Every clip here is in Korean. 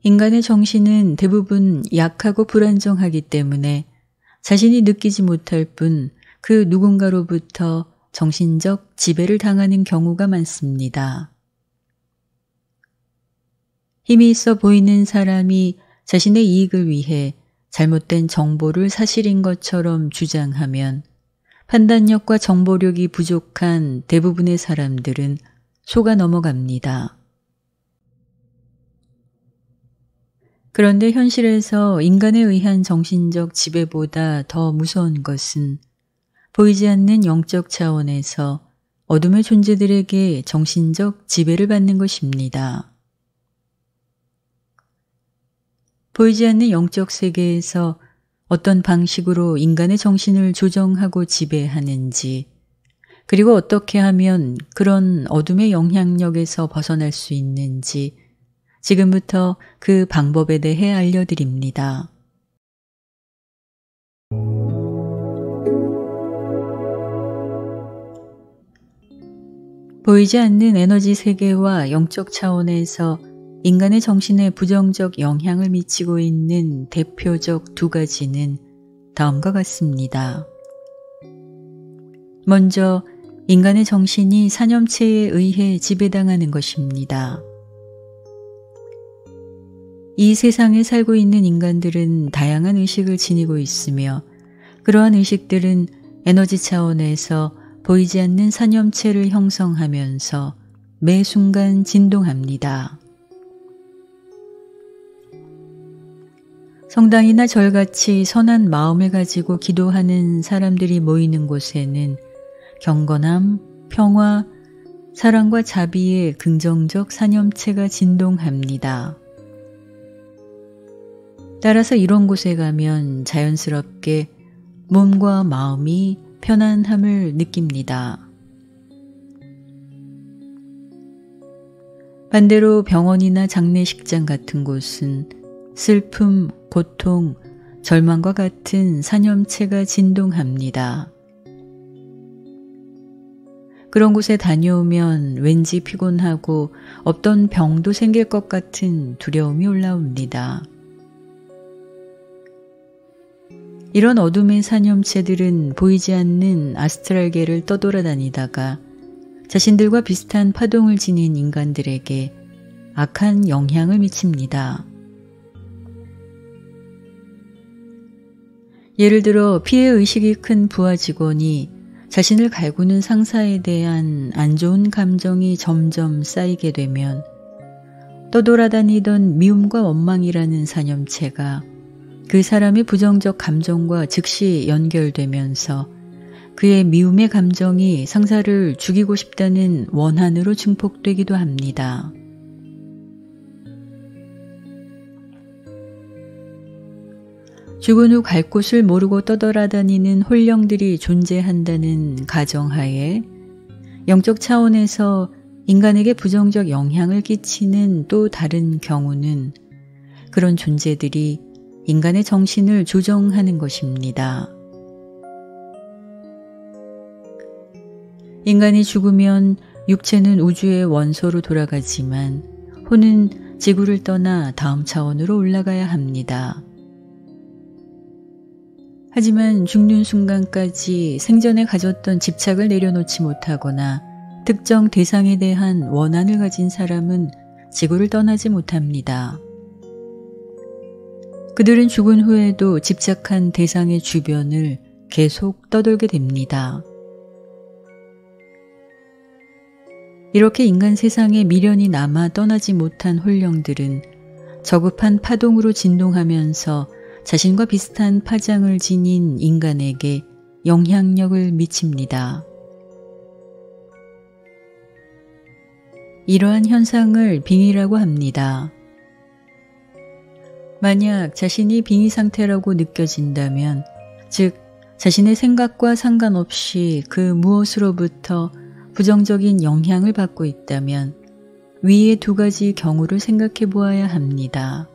인간의 정신은 대부분 약하고 불안정하기 때문에 자신이 느끼지 못할 뿐 그 누군가로부터 정신적 지배를 당하는 경우가 많습니다. 힘이 있어 보이는 사람이 자신의 이익을 위해 잘못된 정보를 사실인 것처럼 주장하면 판단력과 정보력이 부족한 대부분의 사람들은 속아 넘어갑니다. 그런데 현실에서 인간에 의한 정신적 지배보다 더 무서운 것은 보이지 않는 영적 차원에서 어둠의 존재들에게 정신적 지배를 받는 것입니다. 보이지 않는 영적 세계에서 어떤 방식으로 인간의 정신을 조정하고 지배하는지, 그리고 어떻게 하면 그런 어둠의 영향력에서 벗어날 수 있는지 지금부터 그 방법에 대해 알려드립니다. 보이지 않는 에너지 세계와 영적 차원에서 인간의 정신에 부정적 영향을 미치고 있는 대표적 두 가지는 다음과 같습니다. 먼저 인간의 정신이 사념체에 의해 지배당하는 것입니다. 이 세상에 살고 있는 인간들은 다양한 의식을 지니고 있으며 그러한 의식들은 에너지 차원에서 보이지 않는 사념체를 형성하면서 매 순간 진동합니다. 성당이나 절같이 선한 마음을 가지고 기도하는 사람들이 모이는 곳에는 경건함, 평화, 사랑과 자비의 긍정적 사념체가 진동합니다. 따라서 이런 곳에 가면 자연스럽게 몸과 마음이 편안함을 느낍니다. 반대로 병원이나 장례식장 같은 곳은 슬픔, 고통, 절망과 같은 사념체가 진동합니다. 그런 곳에 다녀오면 왠지 피곤하고 없던 병도 생길 것 같은 두려움이 올라옵니다. 이런 어둠의 사념체들은 보이지 않는 아스트랄계를 떠돌아다니다가 자신들과 비슷한 파동을 지닌 인간들에게 악한 영향을 미칩니다. 예를 들어 피해의식이 큰 부하 직원이 자신을 갈구는 상사에 대한 안 좋은 감정이 점점 쌓이게 되면 떠돌아다니던 미움과 원망이라는 사념체가 그 사람의 부정적 감정과 즉시 연결되면서 그의 미움의 감정이 상사를 죽이고 싶다는 원한으로 증폭되기도 합니다. 죽은 후 갈 곳을 모르고 떠돌아다니는 홀령들이 존재한다는 가정하에 영적 차원에서 인간에게 부정적 영향을 끼치는 또 다른 경우는 그런 존재들이 인간의 정신을 조정하는 것입니다. 인간이 죽으면 육체는 우주의 원소로 돌아가지만 혼은 지구를 떠나 다음 차원으로 올라가야 합니다. 하지만 죽는 순간까지 생전에 가졌던 집착을 내려놓지 못하거나 특정 대상에 대한 원한을 가진 사람은 지구를 떠나지 못합니다. 그들은 죽은 후에도 집착한 대상의 주변을 계속 떠돌게 됩니다. 이렇게 인간 세상에 미련이 남아 떠나지 못한 홀령들은 저급한 파동으로 진동하면서 자신과 비슷한 파장을 지닌 인간에게 영향력을 미칩니다. 이러한 현상을 빙의라고 합니다. 만약 자신이 빙의 상태라고 느껴진다면, 즉 자신의 생각과 상관없이 그 무엇으로부터 부정적인 영향을 받고 있다면 위의 두 가지 경우를 생각해 보아야 합니다.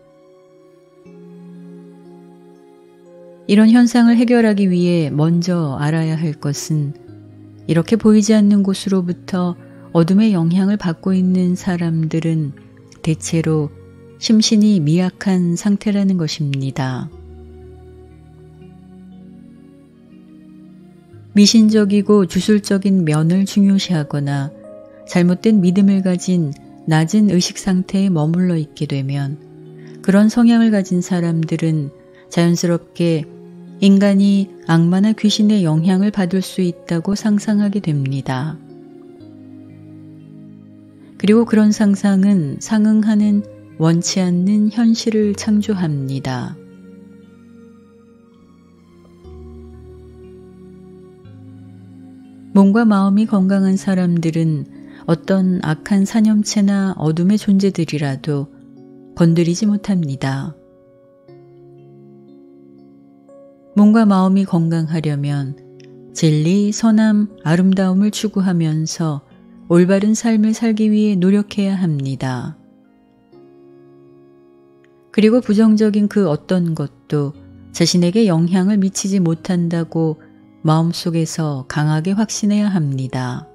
이런 현상을 해결하기 위해 먼저 알아야 할 것은 이렇게 보이지 않는 곳으로부터 어둠의 영향을 받고 있는 사람들은 대체로 심신이 미약한 상태라는 것입니다. 미신적이고 주술적인 면을 중요시하거나 잘못된 믿음을 가진 낮은 의식 상태에 머물러 있게 되면 그런 성향을 가진 사람들은 자연스럽게 인간이 악마나 귀신의 영향을 받을 수 있다고 상상하게 됩니다. 그리고 그런 상상은 상응하는 원치 않는 현실을 창조합니다. 몸과 마음이 건강한 사람들은 어떤 악한 사념체나 어둠의 존재들이라도 건드리지 못합니다. 몸과 마음이 건강하려면 진리, 선함, 아름다움을 추구하면서 올바른 삶을 살기 위해 노력해야 합니다. 그리고 부정적인 그 어떤 것도 자신에게 영향을 미치지 못한다고 마음속에서 강하게 확신해야 합니다.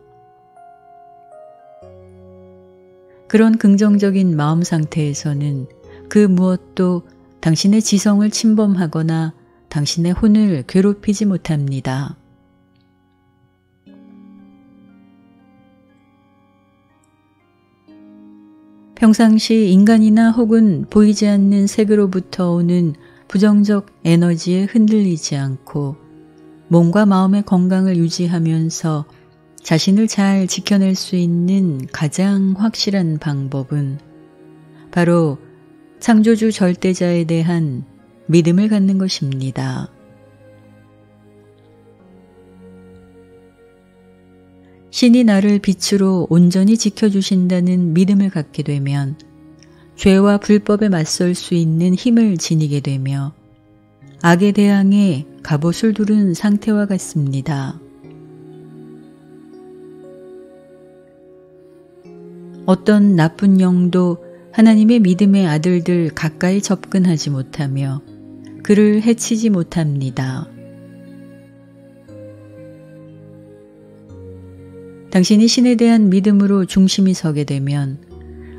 그런 긍정적인 마음 상태에서는 그 무엇도 당신의 지성을 침범하거나 당신의 혼을 괴롭히지 못합니다. 평상시 인간이나 혹은 보이지 않는 세계로부터 오는 부정적 에너지에 흔들리지 않고 몸과 마음의 건강을 유지하면서 자신을 잘 지켜낼 수 있는 가장 확실한 방법은 바로 창조주 절대자에 대한 믿음을 갖는 것입니다. 신이 나를 빛으로 온전히 지켜주신다는 믿음을 갖게 되면 죄와 불법에 맞설 수 있는 힘을 지니게 되며 악에 대항해 갑옷을 두른 상태와 같습니다. 어떤 나쁜 영도 하나님의 믿음의 아들들 가까이 접근하지 못하며 그를 해치지 못합니다. 당신이 신에 대한 믿음으로 중심이 서게 되면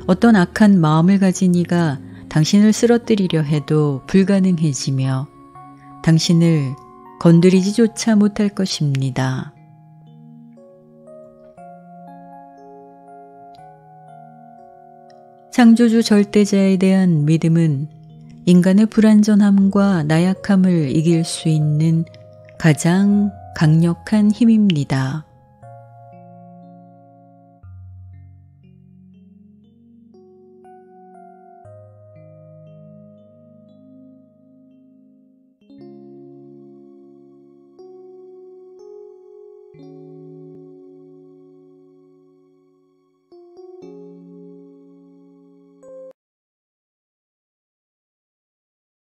어떤 악한 마음을 가진 이가 당신을 쓰러뜨리려 해도 불가능해지며 당신을 건드리지조차 못할 것입니다. 창조주 절대자에 대한 믿음은 인간의 불완전함과 나약함을 이길 수 있는 가장 강력한 힘입니다.